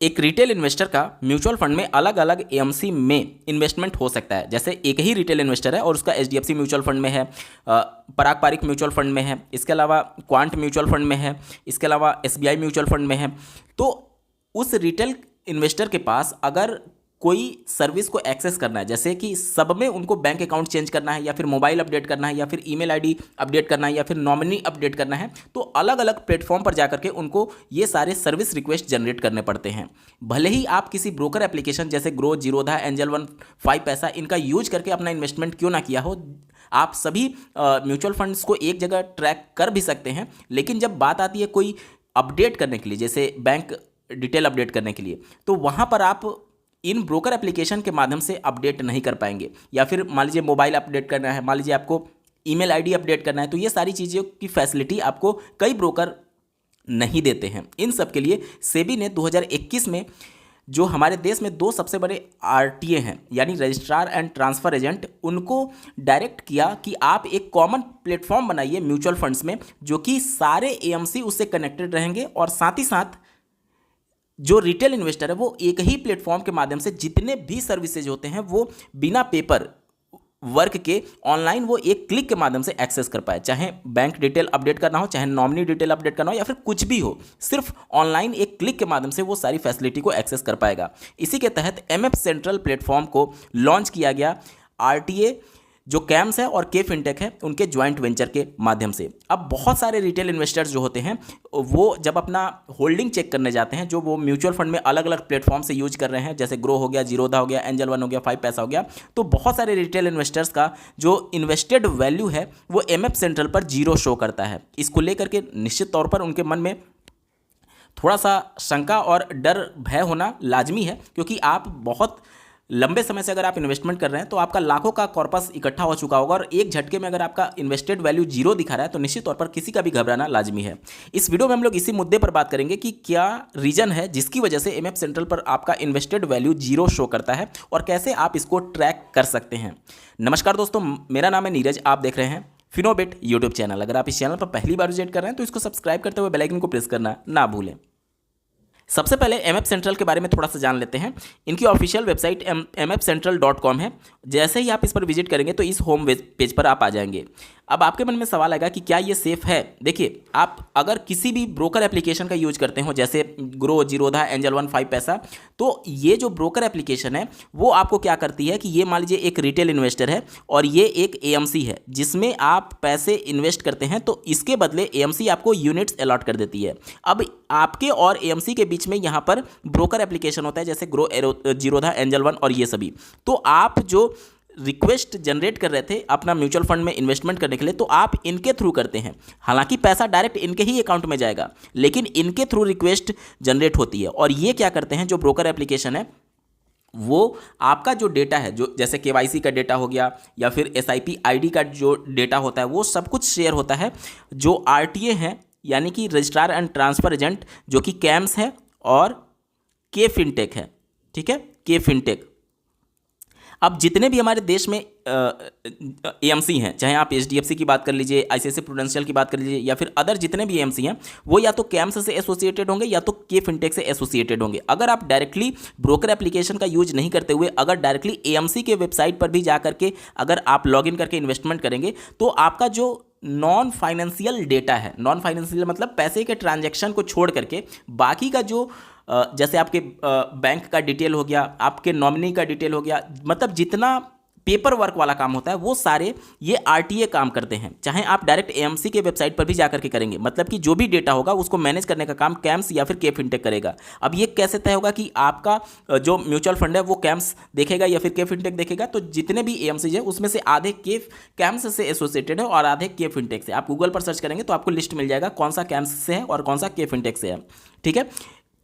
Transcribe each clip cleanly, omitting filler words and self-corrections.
एक retail investor का mutual fund में अलग अलग एएमसी में इन्वेस्टमेंट हो सकता है। जैसे एक ही रिटेल इन्वेस्टर है और उसका एचडीएफसी म्यूचुअल फंड में है, पराग पारिक म्यूचुअल फंड में है, इसके अलावा क्वांट म्यूचुअल फंड में है, इसके अलावा एसबीआई म्यूचुअल फंड में है। तो उस रिटेल इन्वेस्टर के पास अगर कोई सर्विस को एक्सेस करना है, जैसे कि सब में उनको बैंक अकाउंट चेंज करना है या फिर मोबाइल अपडेट करना है या फिर ईमेल आईडी अपडेट करना है या फिर नॉमिनी अपडेट करना है, तो अलग अलग प्लेटफॉर्म पर जाकर के उनको ये सारे सर्विस रिक्वेस्ट जनरेट करने पड़ते हैं। भले ही आप किसी ब्रोकर एप्लीकेशन जैसे ग्रो, जीरोधा, एंजल वन, 5 पैसा इनका यूज करके अपना इन्वेस्टमेंट क्यों ना किया हो, आप सभी म्यूचुअल फंड्स को एक जगह ट्रैक कर भी सकते हैं। लेकिन जब बात आती है कोई अपडेट करने के लिए, जैसे बैंक डिटेल अपडेट करने के लिए, तो वहाँ पर आप इन ब्रोकर एप्लीकेशन के माध्यम से अपडेट नहीं कर पाएंगे। या फिर मान लीजिए मोबाइल अपडेट करना है, मान लीजिए आपको ईमेल आईडी अपडेट करना है, तो ये सारी चीज़ों की फैसिलिटी आपको कई ब्रोकर नहीं देते हैं। इन सब के लिए सेबी ने 2021 में जो हमारे देश में 2 सबसे बड़े आरटीए हैं, यानी रजिस्ट्रार एंड ट्रांसफ़र एजेंट, उनको डायरेक्ट किया कि आप एक कॉमन प्लेटफॉर्म बनाइए म्यूचुअल फंड्स में, जो कि सारे एएमसी उससे कनेक्टेड रहेंगे और साथ ही साथ जो रिटेल इन्वेस्टर है वो एक ही प्लेटफॉर्म के माध्यम से जितने भी सर्विसेज होते हैं वो बिना पेपर वर्क के ऑनलाइन वो एक क्लिक के माध्यम से एक्सेस कर पाए। चाहे बैंक डिटेल अपडेट करना हो, चाहे नॉमिनी डिटेल अपडेट करना हो, या फिर कुछ भी हो, सिर्फ ऑनलाइन एक क्लिक के माध्यम से वो सारी फैसिलिटी को एक्सेस कर पाएगा। इसी के तहत एमएफ सेंट्रल प्लेटफॉर्म को लॉन्च किया गया आरटीए जो कैम्स है और के फिनटेक है उनके ज्वाइंट वेंचर के माध्यम से। अब बहुत सारे रिटेल इन्वेस्टर्स जो होते हैं वो जब अपना होल्डिंग चेक करने जाते हैं, जो वो म्यूचुअल फंड में अलग अलग प्लेटफॉर्म से यूज कर रहे हैं, जैसे ग्रो हो गया, जीरोधा हो गया, एंजल वन हो गया, 5 पैसा हो गया, तो बहुत सारे रिटेल इन्वेस्टर्स का जो इन्वेस्टेड वैल्यू है वो एमएफ सेंट्रल पर 0 शो करता है। इसको लेकर के निश्चित तौर पर उनके मन में थोड़ा सा शंका और डर भय होना लाजमी है, क्योंकि आप बहुत लंबे समय से अगर आप इन्वेस्टमेंट कर रहे हैं तो आपका लाखों का कॉर्पस इकट्ठा हो चुका होगा और एक झटके में अगर आपका इन्वेस्टेड वैल्यू 0 दिखा रहा है तो निश्चित तौर पर किसी का भी घबराना लाजमी है। इस वीडियो में हम लोग इसी मुद्दे पर बात करेंगे कि क्या रीजन है जिसकी वजह से एमएफ सेंट्रल पर आपका इन्वेस्टेड वैल्यू 0 शो करता है और कैसे आप इसको ट्रैक कर सकते हैं। नमस्कार दोस्तों, मेरा नाम है नीरज, आप देख रहे हैं फिनोबेट यूट्यूब चैनल। अगर आप इस चैनल पर पहली बार विजिट कर रहे हैं तो इसको सब्सक्राइब करते हुए बेल आइकन को प्रेस करना ना भूलें। सबसे पहले एमएफ सेंट्रल के बारे में थोड़ा सा जान लेते हैं। इनकी ऑफिशियल वेबसाइट mfcentral.com है। जैसे ही आप इस पर विजिट करेंगे तो इस होम पेज पर आप आ जाएंगे। अब आपके मन में सवाल आएगा कि क्या ये सेफ़ है। देखिए, आप अगर किसी भी ब्रोकर एप्लीकेशन का यूज करते हो, जैसे ग्रो, जीरोधा, एंजल वन, 5 पैसा, तो ये जो ब्रोकर एप्लीकेशन है वो आपको क्या करती है कि ये मान लीजिए एक रिटेल इन्वेस्टर है और ये एक एएमसी है जिसमें आप पैसे इन्वेस्ट करते हैं, तो इसके बदले एएमसी आपको यूनिट्स अलॉट कर देती है। अब आपके और एएमसी के बीच में यहाँ पर ब्रोकर एप्लीकेशन होता है, जैसे ग्रो, जीरोधा, एंजल वन और ये सभी। तो आप जो रिक्वेस्ट जनरेट कर रहे थे अपना म्यूचुअल फंड में इन्वेस्टमेंट करने के लिए, तो आप इनके थ्रू करते हैं। हालांकि पैसा डायरेक्ट इनके ही अकाउंट में जाएगा, लेकिन इनके थ्रू रिक्वेस्ट जनरेट होती है। और ये क्या करते हैं, जो ब्रोकर एप्लीकेशन है वो आपका जो डेटा है, जो जैसे केवाईसी का डेटा हो गया या फिर एसआईपी आईडी का जो डेटा होता है, वो सब कुछ शेयर होता है जो आरटीए हैं, यानी कि रजिस्ट्रार एंड ट्रांसफ़र एजेंट, जो कि कैम्स है और के फिनटेक है। ठीक है, के फिनटेक। अब जितने भी हमारे देश में एएमसी हैं, चाहे आप एचडीएफसी की बात कर लीजिए, आईसीआईसीआई प्रूडेंशियल की बात कर लीजिए, या फिर अदर जितने भी एएमसी हैं, वो या तो कैम्स से एसोसिएटेड होंगे या तो के फिनटेक से एसोसिएटेड होंगे। अगर आप डायरेक्टली ब्रोकर एप्लीकेशन का यूज नहीं करते हुए अगर डायरेक्टली एएमसी के वेबसाइट पर भी जा करके अगर आप लॉगिन करके इन्वेस्टमेंट करेंगे, तो आपका जो नॉन फाइनेंशियल डेटा है, नॉन फाइनेंशियल मतलब पैसे के ट्रांजैक्शन को छोड़ करके बाकी का जो जैसे आपके बैंक का डिटेल हो गया, आपके नॉमिनी का डिटेल हो गया, मतलब जितना पेपर वर्क वाला काम होता है वो सारे ये आरटीए काम करते हैं। चाहे आप डायरेक्ट एएमसी के वेबसाइट पर भी जाकर के करेंगे, मतलब कि जो भी डेटा होगा उसको मैनेज करने का काम कैम्स या फिर के फिनटेक करेगा। अब ये कैसे तय होगा कि आपका जो म्यूचुअल फंड है वो कैम्स देखेगा या फिर के फिनटेक देखेगा? तो जितने भी एएमसी है उसमें से आधे के कैम्स से एसोसिएटेड है और आधे के फिनटेक से। आप गूगल पर सर्च करेंगे तो आपको लिस्ट मिल जाएगा कौन सा कैम्स से है और कौन सा के फिनटेक से है। ठीक है,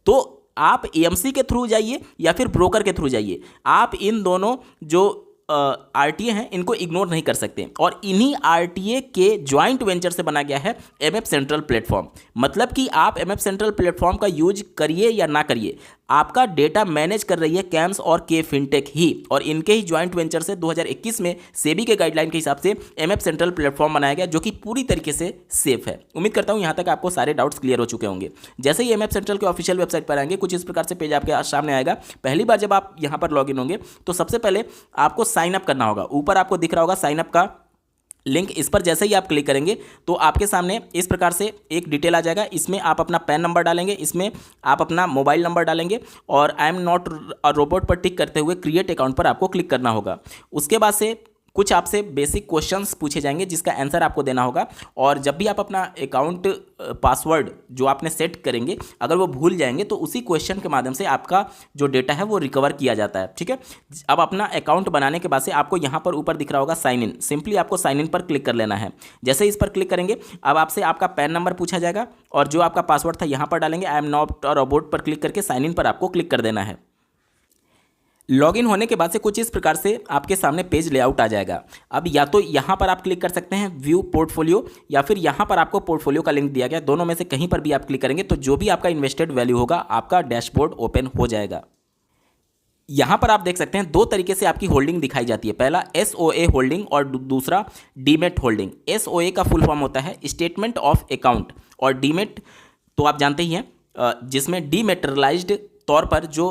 तो आप एएमसी के थ्रू जाइए या फिर ब्रोकर के थ्रू जाइए, आप इन दोनों जो आरटीए हैं इनको इग्नोर नहीं कर सकते। और इन्हीं आरटीए के ज्वाइंट वेंचर से बना गया है एमएफ सेंट्रल प्लेटफॉर्म। मतलब कि आप एमएफ सेंट्रल प्लेटफॉर्म का यूज करिए या ना करिए, आपका डेटा मैनेज कर रही है कैम्स और के फिनटेक ही, और इनके ही ज्वाइंट वेंचर से 2021 में सेबी के गाइडलाइन के हिसाब से एमएफ सेंट्रल प्लेटफॉर्म बनाया गया, जो कि पूरी तरीके से सेफ है। उम्मीद करता हूं यहां तक आपको सारे डाउट्स क्लियर हो चुके होंगे। जैसे ही एमएफ सेंट्रल के ऑफिशियल वेबसाइट पर आएंगे, कुछ इस प्रकार से पेज आपके सामने आएगा। पहली बार जब आप यहां पर लॉगिन होंगे तो सबसे पहले आपको साइन अप करना होगा। ऊपर आपको दिख रहा होगा साइन अप का लिंक, इस पर जैसे ही आप क्लिक करेंगे तो आपके सामने इस प्रकार से एक डिटेल आ जाएगा। इसमें आप अपना पैन नंबर डालेंगे, इसमें आप अपना मोबाइल नंबर डालेंगे और I am not a robot पर टिक करते हुए क्रिएट अकाउंट पर आपको क्लिक करना होगा। उसके बाद से कुछ आपसे बेसिक क्वेश्चंस पूछे जाएंगे जिसका आंसर आपको देना होगा, और जब भी आप अपना अकाउंट पासवर्ड जो आपने सेट करेंगे अगर वो भूल जाएंगे तो उसी क्वेश्चन के माध्यम से आपका जो डेटा है वो रिकवर किया जाता है। ठीक है, अब अपना अकाउंट बनाने के बाद से आपको यहाँ पर ऊपर दिख रहा होगा साइन इन, सिंपली आपको साइन इन पर क्लिक कर लेना है। जैसे इस पर क्लिक करेंगे अब आपसे आपका पैन नंबर पूछा जाएगा और जो आपका पासवर्ड था यहाँ पर डालेंगे। I am not a robot पर क्लिक करके साइन इन पर आपको क्लिक कर देना है। लॉगिन होने के बाद से कुछ इस प्रकार से आपके सामने पेज लेआउट आ जाएगा। अब या तो यहाँ पर आप क्लिक कर सकते हैं व्यू पोर्टफोलियो, या फिर यहाँ पर आपको पोर्टफोलियो का लिंक दिया गया, दोनों में से कहीं पर भी आप क्लिक करेंगे तो जो भी आपका इन्वेस्टेड वैल्यू होगा आपका डैशबोर्ड ओपन हो जाएगा। यहाँ पर आप देख सकते हैं दो तरीके से आपकी होल्डिंग दिखाई जाती है, पहला एसओए होल्डिंग और दूसरा डीमेट होल्डिंग। एसओए का फुल फॉर्म होता है स्टेटमेंट ऑफ अकाउंट, और डीमेट तो आप जानते ही हैं जिसमें डीमेटेरियलाइज्ड तौर पर जो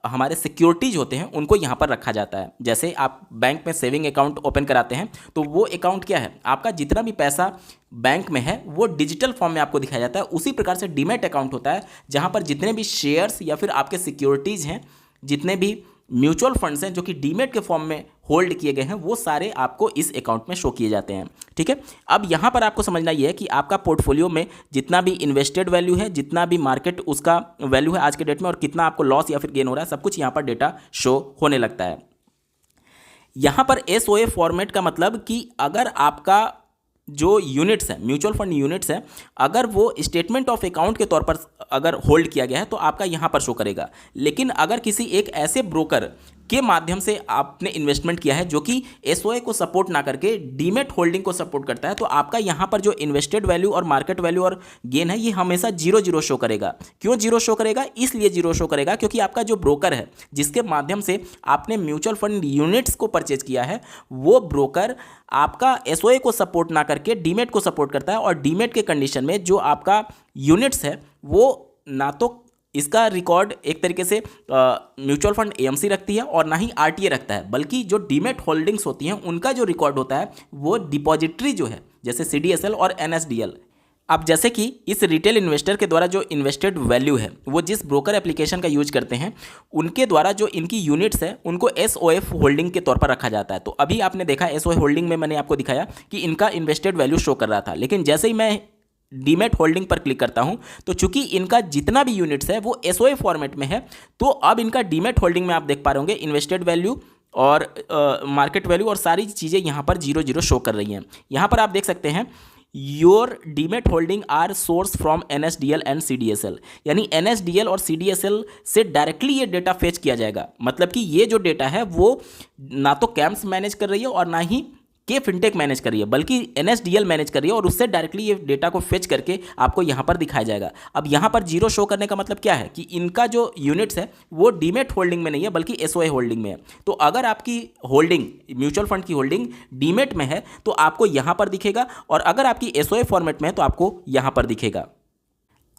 हमारे सिक्योरिटीज होते हैं उनको यहाँ पर रखा जाता है। जैसे आप बैंक में सेविंग अकाउंट ओपन कराते हैं तो वो अकाउंट क्या है, आपका जितना भी पैसा बैंक में है वो डिजिटल फॉर्म में आपको दिखाया जाता है। उसी प्रकार से डीमेट अकाउंट होता है जहाँ पर जितने भी शेयर्स या फिर आपके सिक्योरिटीज़ हैं, जितने भी म्यूचुअल फंड्स हैं जो कि डीमेट के फॉर्म में होल्ड किए गए हैं, वो सारे आपको इस अकाउंट में शो किए जाते हैं। ठीक है, अब यहाँ पर आपको समझना ये है कि आपका पोर्टफोलियो में जितना भी इन्वेस्टेड वैल्यू है, जितना भी मार्केट उसका वैल्यू है आज के डेट में, और कितना आपको लॉस या फिर गेन हो रहा है, सब कुछ यहाँ पर डेटा शो होने लगता है। यहाँ पर एसओए फॉर्मेट का मतलब कि अगर आपका जो यूनिट्स हैं, म्यूचुअल फंड यूनिट्स हैं, अगर वो स्टेटमेंट ऑफ अकाउंट के तौर पर अगर होल्ड किया गया है तो आपका यहाँ पर शो करेगा। लेकिन अगर किसी एक ऐसे ब्रोकर के माध्यम से आपने इन्वेस्टमेंट किया है जो कि एसओए को सपोर्ट ना करके डीमेट होल्डिंग को सपोर्ट करता है, तो आपका यहाँ पर जो इन्वेस्टेड वैल्यू और मार्केट वैल्यू और गेन है ये हमेशा 0 शो करेगा। क्यों 0 शो करेगा? इसलिए 0 शो करेगा क्योंकि आपका जो ब्रोकर है जिसके माध्यम से आपने म्यूचुअल फंड यूनिट्स को परचेज किया है, वो ब्रोकर आपका एसओए को सपोर्ट ना करके डीमेट को सपोर्ट करता है, और डीमेट के कंडीशन में जो आपका यूनिट्स है वो ना तो इसका रिकॉर्ड एक तरीके से म्यूचुअल फंड एएमसी रखती है और ना ही आरटीए रखता है, बल्कि जो डीमेट होल्डिंग्स होती हैं उनका जो रिकॉर्ड होता है वो डिपॉजिटरी जो है, जैसे सीडीएसएल और एनएसडीएल। अब जैसे कि इस रिटेल इन्वेस्टर के द्वारा जो इन्वेस्टेड वैल्यू है वो जिस ब्रोकर एप्लीकेशन का यूज करते हैं उनके द्वारा जो इनकी यूनिट्स है उनको एसओएफ होल्डिंग के तौर पर रखा जाता है। तो अभी आपने देखा एसओए होल्डिंग में मैंने आपको दिखाया कि इनका इन्वेस्टेड वैल्यू शो कर रहा था, लेकिन जैसे ही मैं डीमेट होल्डिंग पर क्लिक करता हूं तो चूंकि इनका जितना भी यूनिट्स है वो एसओए फॉर्मेट में है, तो अब इनका डीमेट होल्डिंग में आप देख पा रहे होंगे इन्वेस्टेड वैल्यू और मार्केट वैल्यू और सारी चीज़ें यहाँ पर 0 शो कर रही हैं। यहाँ पर आप देख सकते हैं your demat holding are source from NSDL and CDSL, यानी एनएसडीएल और सीडीएसएल से डायरेक्टली ये डेटा फेच किया जाएगा। मतलब कि ये जो डेटा है वो ना तो कैम्स मैनेज कर रही है और ना ही के फिनटेक मैनेज कर रही है, बल्कि एनएसडीएल मैनेज कर रही है, और उससे डायरेक्टली ये डेटा को फेच करके आपको यहाँ पर दिखाया जाएगा। अब यहाँ पर 0 शो करने का मतलब क्या है कि इनका जो यूनिट्स है वो डीमेट होल्डिंग में नहीं है बल्कि एसओए होल्डिंग में है। तो अगर आपकी होल्डिंग म्यूचुअल फंड की होल्डिंग डीमेट में है तो आपको यहाँ पर दिखेगा, और अगर आपकी एसओए फॉर्मेट में है तो आपको यहाँ पर दिखेगा।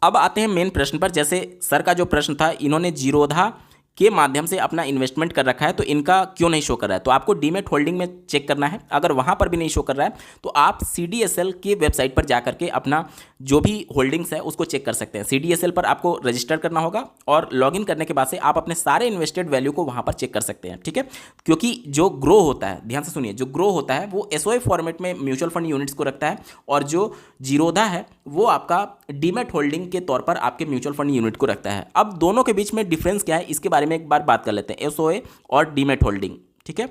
अब आते हैं मेन प्रश्न पर। जैसे सर का जो प्रश्न था, इन्होंने जीरोधा के माध्यम से अपना इन्वेस्टमेंट कर रखा है तो इनका क्यों नहीं शो कर रहा है, तो आपको डीमेट होल्डिंग में चेक करना है। अगर वहाँ पर भी नहीं शो कर रहा है तो आप सीडीएसएल के वेबसाइट पर जा करके अपना जो भी होल्डिंग्स है उसको चेक कर सकते हैं। सीडीएसएल पर आपको रजिस्टर करना होगा और लॉगिन करने के बाद से आप अपने सारे इन्वेस्टेड वैल्यू को वहाँ पर चेक कर सकते हैं। ठीक है, क्योंकि जो ग्रो होता है, ध्यान से सुनिए, जो ग्रो होता है वो एसओए फॉर्मेट में म्यूचुअल फंड यूनिट्स को रखता है, और जो जीरोधा है वो आपका डीमेट होल्डिंग के तौर पर आपके म्यूचुअल फंड यूनिट को रखता है। अब दोनों के बीच में डिफरेंस क्या है इसके बारे में एक बार बात कर लेते हैं, एसओए और डीमेट होल्डिंग। ठीक है,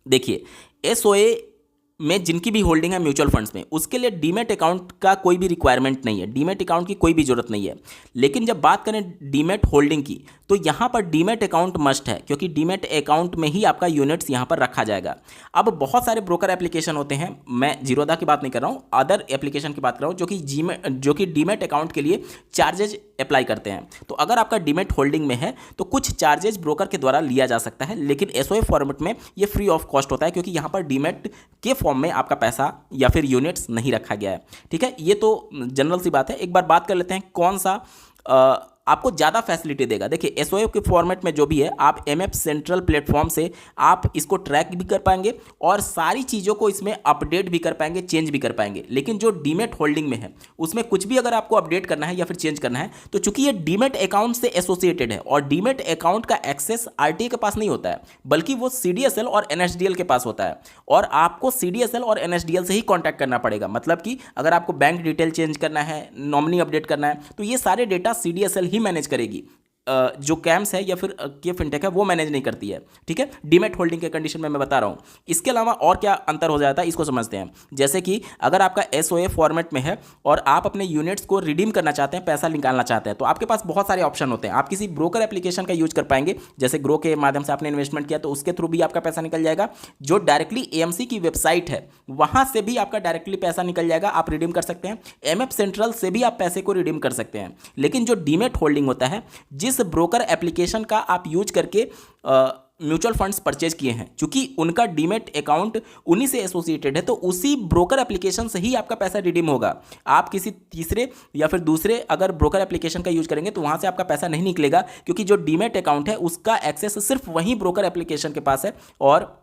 देखिए एसओए में जिनकी भी होल्डिंग है म्यूचुअल फंड्स में, उसके लिए डीमैट अकाउंट का कोई भी रिक्वायरमेंट नहीं है, डीमैट अकाउंट की कोई भी जरूरत नहीं है। लेकिन जब बात करें डीमैट होल्डिंग की, तो यहाँ पर डीमैट अकाउंट मस्ट है, क्योंकि डीमैट अकाउंट में ही आपका यूनिट्स यहाँ पर रखा जाएगा। अब बहुत सारे ब्रोकर एप्लीकेशन होते हैं, मैं जीरोधा की बात नहीं कर रहा हूँ, अदर एप्लीकेशन की बात कर रहा हूँ, जो कि डीमैट अकाउंट के लिए चार्जेज अप्लाई करते हैं। तो अगर आपका डीमैट होल्डिंग में है तो कुछ चार्जेज ब्रोकर के द्वारा लिया जा सकता है, लेकिन एसओए फॉर्मेट में ये फ्री ऑफ कॉस्ट होता है, क्योंकि यहाँ पर डीमैट के फॉर्म में आपका पैसा या फिर यूनिट्स नहीं रखा गया है। ठीक है, ये तो जनरल सी बात है। एक बार बात कर लेते हैं कौन सा आपको ज़्यादा फैसिलिटी देगा। देखिए, एसओए के फॉर्मेट में जो भी है, आप एमएफ सेंट्रल प्लेटफॉर्म से आप इसको ट्रैक भी कर पाएंगे और सारी चीज़ों को इसमें अपडेट भी कर पाएंगे, चेंज भी कर पाएंगे। लेकिन जो डीमैट होल्डिंग में है, उसमें कुछ भी अगर आपको अपडेट करना है या फिर चेंज करना है, तो चूंकि ये डीमैट अकाउंट से एसोसिएटेड है और डीमैट अकाउंट का एक्सेस आरटीए के पास नहीं होता है, बल्कि वो सीडीएसएल और एनएसडीएल के पास होता है, और आपको सीडीएसएल और एनएसडीएल से ही कॉन्टैक्ट करना पड़ेगा। मतलब कि अगर आपको बैंक डिटेल चेंज करना है, नॉमिनी अपडेट करना है, तो ये सारे डेटा सीडीएसएल ही मैनेज करेगी। जो कैम्स है या फिर के फिनटेक है वो मैनेज नहीं करती है। ठीक है, डीमैट होल्डिंग के कंडीशन में मैं बता रहा हूं। इसके अलावा और क्या अंतर हो जाता है, इसको समझते हैं। जैसे कि अगर आपका एसओए फॉर्मेट में है और आप अपने यूनिट्स को रिडीम करना चाहते हैं, पैसा निकालना चाहते हैं, तो आपके पास बहुत सारे ऑप्शन होते हैं। आप किसी ब्रोकर एप्लीकेशन का यूज कर पाएंगे, जैसे ग्रो के माध्यम से आपने इन्वेस्टमेंट किया तो उसके थ्रू भी आपका पैसा निकल जाएगा। जो डायरेक्टली एएमसी की वेबसाइट है, वहां से भी आपका डायरेक्टली पैसा निकल जाएगा, आप रिडीम कर सकते हैं। एमएफ सेंट्रल से भी आप पैसे को रिडीम कर सकते हैं। लेकिन जो डीमैट होल्डिंग होता है, जिस ब्रोकर एप्लीकेशन का आप यूज करके म्यूचुअल फंड्स परचेज किए हैं, क्योंकि उनका डीमैट अकाउंट उन्हीं से एसोसिएटेड है, तो उसी ब्रोकर एप्लीकेशन से ही आपका पैसा रिडीम होगा। आप किसी तीसरे या फिर दूसरे अगर ब्रोकर एप्लीकेशन का यूज करेंगे तो वहां से आपका पैसा नहीं निकलेगा, क्योंकि जो डीमैट अकाउंट है उसका एक्सेस सिर्फ वही ब्रोकर एप्लीकेशन के पास है, और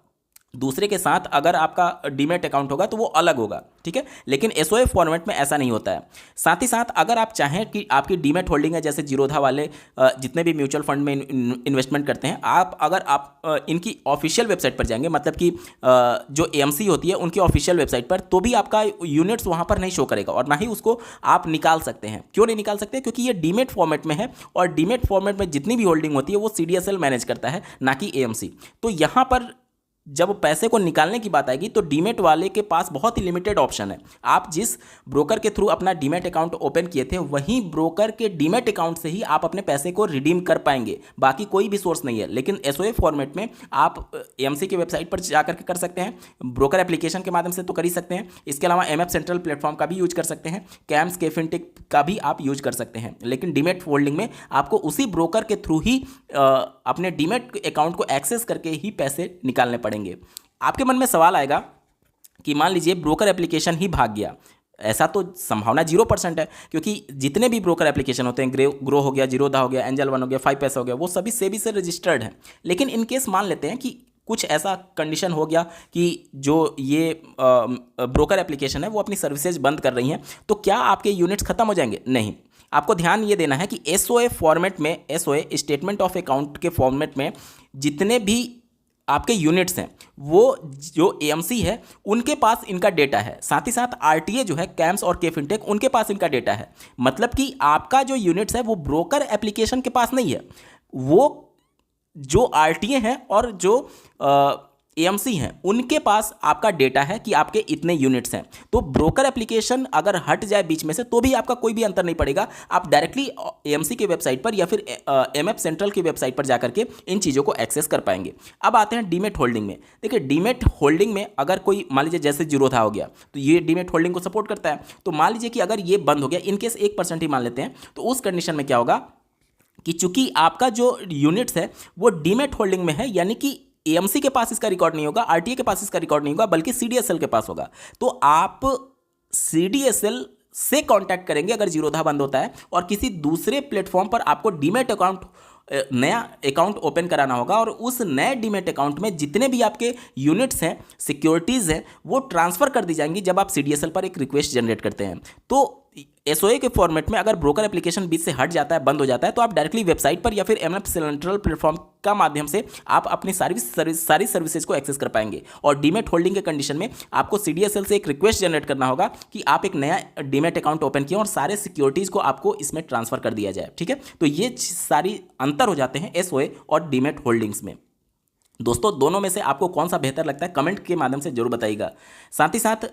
दूसरे के साथ अगर आपका डीमैट अकाउंट होगा तो वो अलग होगा। ठीक है, लेकिन एसओए फॉर्मेट में ऐसा नहीं होता है। साथ ही साथ अगर आप चाहें कि आपकी डीमैट होल्डिंग है, जैसे जीरोधा वाले जितने भी म्यूचुअल फंड में इन्वेस्टमेंट करते हैं, अगर आप इनकी ऑफिशियल वेबसाइट पर जाएंगे, मतलब कि जो एएमसी होती है उनकी ऑफिशियल वेबसाइट पर, तो भी आपका यूनिट्स वहां पर नहीं शो करेगा और ना ही उसको आप निकाल सकते हैं। क्यों नहीं निकाल सकते? क्योंकि ये डीमैट फॉर्मेट में है, और डीमैट फॉर्मेट में जितनी भी होल्डिंग होती है वो सीडीएसएल मैनेज करता है, ना कि एएमसी। तो यहां पर जब पैसे को निकालने की बात आएगी तो डीमैट वाले के पास बहुत ही लिमिटेड ऑप्शन है। आप जिस ब्रोकर के थ्रू अपना डीमैट अकाउंट ओपन किए थे, वहीं ब्रोकर के डीमैट अकाउंट से ही आप अपने पैसे को रिडीम कर पाएंगे, बाकी कोई भी सोर्स नहीं है। लेकिन एसओए फॉर्मेट में आप एएमसी की वेबसाइट पर जाकर के कर सकते हैं, ब्रोकर एप्लीकेशन के माध्यम से तो कर ही सकते हैं, इसके अलावा एमएफ सेंट्रल प्लेटफॉर्म का भी यूज कर सकते हैं, कैम्स के फिनटेक का भी आप यूज कर सकते हैं। लेकिन डीमैट होल्डिंग में आपको उसी ब्रोकर के थ्रू ही अपने डीमैट अकाउंट को एक्सेस करके ही पैसे निकालने पड़ेंगे। आपके मन में सवाल आएगा कि मान लीजिए ब्रोकर एप्लीकेशन ही भाग गया। ऐसा तो संभावना 0% है, क्योंकि जितने भी ब्रोकर एप्लीकेशन होते हैं, ग्रो हो गया, जीरोधा हो गया, एंजल वन हो गया, 5 पैसा हो गया, वो सभी सेबी से रजिस्टर्ड हैं। लेकिन इन केस मान लेते हैं कि कुछ ऐसा कंडीशन हो गया कि जो ये ब्रोकर एप्लीकेशन है वो अपनी सर्विसेज बंद कर रही हैं, तो क्या आपके यूनिट्स खत्म हो जाएंगे? नहीं। आपको ध्यान ये देना है कि एसओए फॉर्मेट में, एसओए स्टेटमेंट ऑफ अकाउंट के फॉर्मेट में जितने भी आपके यूनिट्स हैं, वो जो एएमसी है उनके पास इनका डेटा है। साथ ही साथ आरटीए जो है, कैम्स और के फिनटेक, उनके पास इनका डेटा है। मतलब कि आपका जो यूनिट्स है वो ब्रोकर एप्लीकेशन के पास नहीं है, वो जो आरटीए हैं और जो एएमसी हैं उनके पास आपका डेटा है कि आपके इतने यूनिट्स हैं। तो ब्रोकर एप्लीकेशन अगर हट जाए बीच में से तो भी आपका कोई भी अंतर नहीं पड़ेगा। आप डायरेक्टली एएमसी की वेबसाइट पर या फिर एमएफ सेंट्रल की वेबसाइट पर जाकर के इन चीज़ों को एक्सेस कर पाएंगे। अब आते हैं डीमैट होल्डिंग में। देखिए, डीमैट होल्डिंग में अगर कोई मान लीजिए जैसे जीरोधा हो गया तो ये डीमैट होल्डिंग को सपोर्ट करता है। तो मान लीजिए कि अगर ये बंद हो गया, इनकेस 1% ही मान लेते हैं, तो उस कंडीशन में क्या होगा कि चूंकि आपका जो यूनिट्स है वो डीमैट होल्डिंग में है, यानी कि एएमसी के पास इसका रिकॉर्ड नहीं होगा, आरटीए के पास इसका रिकॉर्ड नहीं होगा, बल्कि सीडीएसएल के पास होगा। तो आप सीडीएसएल से कांटेक्ट करेंगे अगर जीरोधा बंद होता है, और किसी दूसरे प्लेटफॉर्म पर आपको डीमैट अकाउंट, नया अकाउंट ओपन कराना होगा, और उस नए डीमैट अकाउंट में जितने भी आपके यूनिट्स हैं, सिक्योरिटीज़ हैं, वो ट्रांसफ़र कर दी जाएंगी जब आप सीडीएसएल पर एक रिक्वेस्ट जनरेट करते हैं। तो एसओए के फॉर्मेट में अगर ब्रोकर एप्लीकेशन बीच से हट जाता है, बंद हो जाता है, तो आप डायरेक्टली वेबसाइट पर या फिर एमएफ सेंट्रल प्लेटफॉर्म का माध्यम से आप अपनी सारी सर्विसेज को एक्सेस कर पाएंगे। और डीमैट होल्डिंग के कंडीशन में आपको सीडीएसएल से एक रिक्वेस्ट जनरेट करना होगा कि आप एक नया डीमैट अकाउंट ओपन किए और सारे सिक्योरिटीज़ को आपको इसमें ट्रांसफर कर दिया जाए। ठीक है, तो ये सारी अंतर हो जाते हैं एसओए और डीमैट होल्डिंग्स में। दोस्तों दोनों में से आपको कौन सा बेहतर लगता है कमेंट के माध्यम से जरूर बताइएगा। साथ ही साथ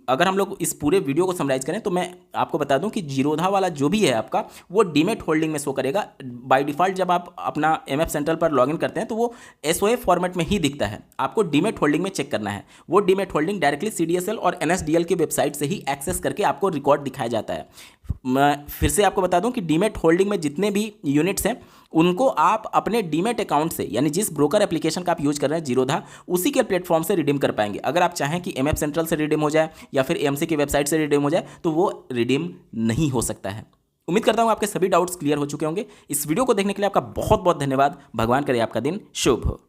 अगर हम लोग इस पूरे वीडियो को समराइज करें तो मैं आपको बता दूं कि जीरोधा वाला जो भी है आपका वो डीमेट होल्डिंग में शो करेगा। बाय डिफॉल्ट जब आप अपना एमएफ सेंट्रल पर लॉगिन करते हैं तो वो एसओएफ फॉर्मेट में ही दिखता है, आपको डीमेट होल्डिंग में चेक करना है। वो डीमेट होल्डिंग डायरेक्टली सीडीएसएल और एनएसडीएल की वेबसाइट से ही एक्सेस करके आपको रिकॉर्ड दिखाया जाता है। मैं फिर से आपको बता दूं कि डीमेट होल्डिंग में जितने भी यूनिट्स हैं उनको आप अपने डीमेट अकाउंट से, यानी जिस ब्रोकर एप्लीकेशन का आप यूज कर रहे हैं जीरोधा, उसी के प्लेटफॉर्म से रिडीम कर पाएंगे। अगर आप चाहें कि एमएफ सेंट्रल से रिडीम हो जाए या फिर एएमसी की वेबसाइट से रिडीम हो जाए तो वो रिडीम नहीं हो सकता है। उम्मीद करता हूं आपके सभी डाउट्स क्लियर हो चुके होंगे। इस वीडियो को देखने के लिए आपका बहुत बहुत धन्यवाद। भगवान करे आपका दिन शुभ हो।